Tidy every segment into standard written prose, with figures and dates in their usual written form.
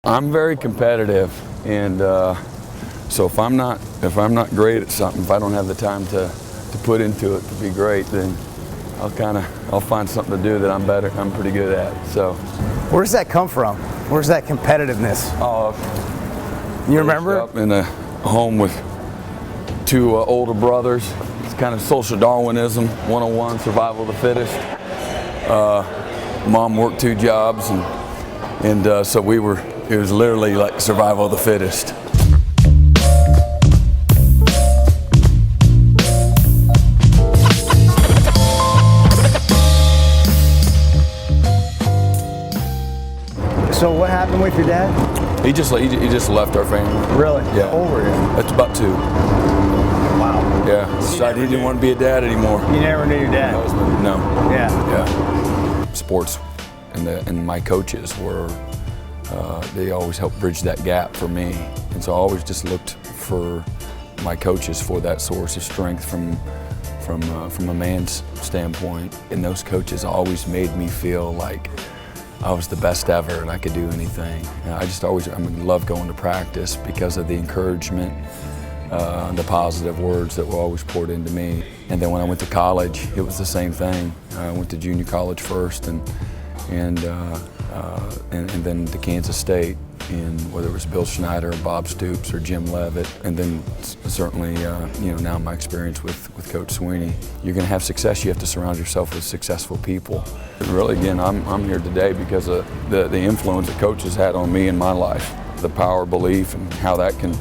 I'm very competitive, and so if I'm not great at something, if I don't have the time to put into it to be great, then I'll find something to do that I'm pretty good at. So, where does that come from? Where's that competitiveness? You remember? Up in a home with two older brothers. It's kind of social Darwinism, 101, survival of the fittest. Mom worked 2 jobs, and so it was literally like survival of the fittest. So what happened with your dad? He just left our family. Really? Yeah. Over here? That's about 2. Wow. Yeah. Decided he didn't want to be a dad anymore. You never knew your dad? No. Yeah. Yeah. Sports and my coaches were, they always helped bridge that gap for me. And so I always just looked for my coaches for that source of strength from a man's standpoint. And those coaches always made me feel like I was the best ever and I could do anything. I love going to practice because of the encouragement, the positive words that were always poured into me. And then when I went to college, it was the same thing. I went to junior college first and then to Kansas State, and whether it was Bill Schneider or Bob Stoops or Jim Levitt, and then certainly now my experience with Coach Sweeney. You're going to have success, you have to surround yourself with successful people. And really, again, I'm here today because of the influence that Coach has had on me in my life, the power of belief and how that can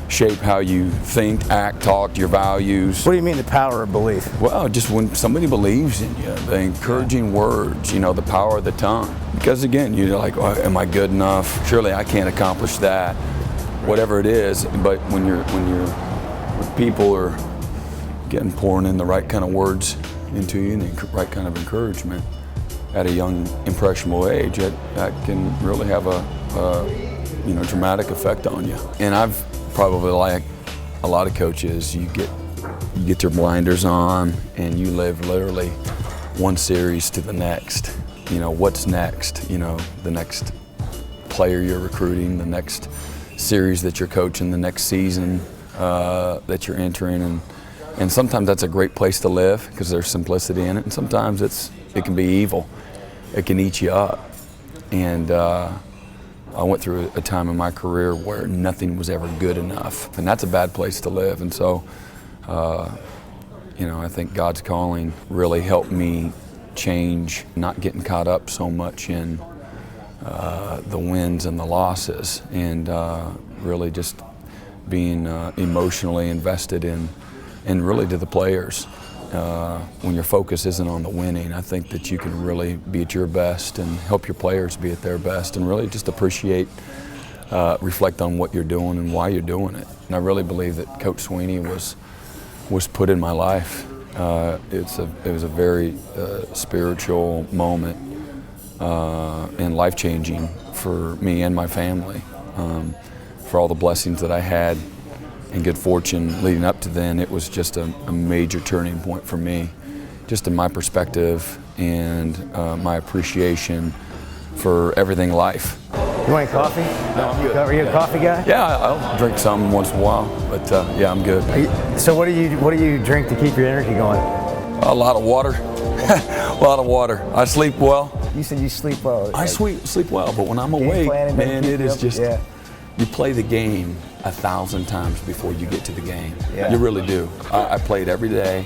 shape how you think, act, talk, your values. What do you mean the power of belief? Well, just when somebody believes in you, the encouraging words, the power of the tongue. Because again, you're like, oh, am I good enough? Surely I can't accomplish that. Whatever it is, but when people are pouring in the right kind of words into you and the right kind of encouragement at a young, impressionable age, that can really have a dramatic effect on you. And I've probably, like a lot of coaches, you get your blinders on and you live literally one series to the next. What's next? The next player you're recruiting, the next series that you're coaching, the next season that you're entering, and sometimes that's a great place to live because there's simplicity in it, and sometimes it can be evil. It can eat you up. And I went through a time in my career where nothing was ever good enough, and that's a bad place to live. And so, I think God's calling really helped me change, not getting caught up so much in the wins and the losses, and really just being emotionally invested in really to the players. When your focus isn't on the winning, I think that you can really be at your best and help your players be at their best, and really just appreciate, reflect on what you're doing and why you're doing it. And I really believe that Coach Sweeney was put in my life. It was a very spiritual moment and life-changing for me and my family, for all the blessings that I had and good fortune leading up to then. It was just a major turning point for me, just in my perspective and my appreciation for everything in life. You want any coffee? No, I'm good. Are you a coffee guy? Yeah, I'll drink some once in a while, but yeah, I'm good. So what do you drink to keep your energy going? A lot of water. A lot of water. I sleep well. You said you sleep well. I sleep well, but when I'm awake, man, it is just, you play the game 1,000 times before you get to the game. Yeah. You really do. I played every day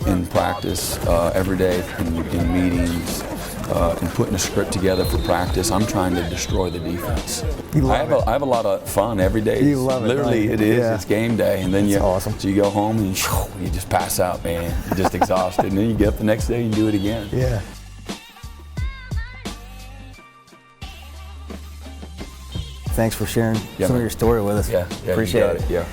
in practice, every day in meetings, and putting a script together for practice. I'm trying to destroy the defense. I have a lot of fun every day. You love it. Literally, it is. Yeah. It's game day, and then awesome. So you go home and you just pass out, man. You're just exhausted, and then you get up the next day and do it again. Yeah. Thanks for sharing some of your story with us. Yeah, Appreciate it. Yeah.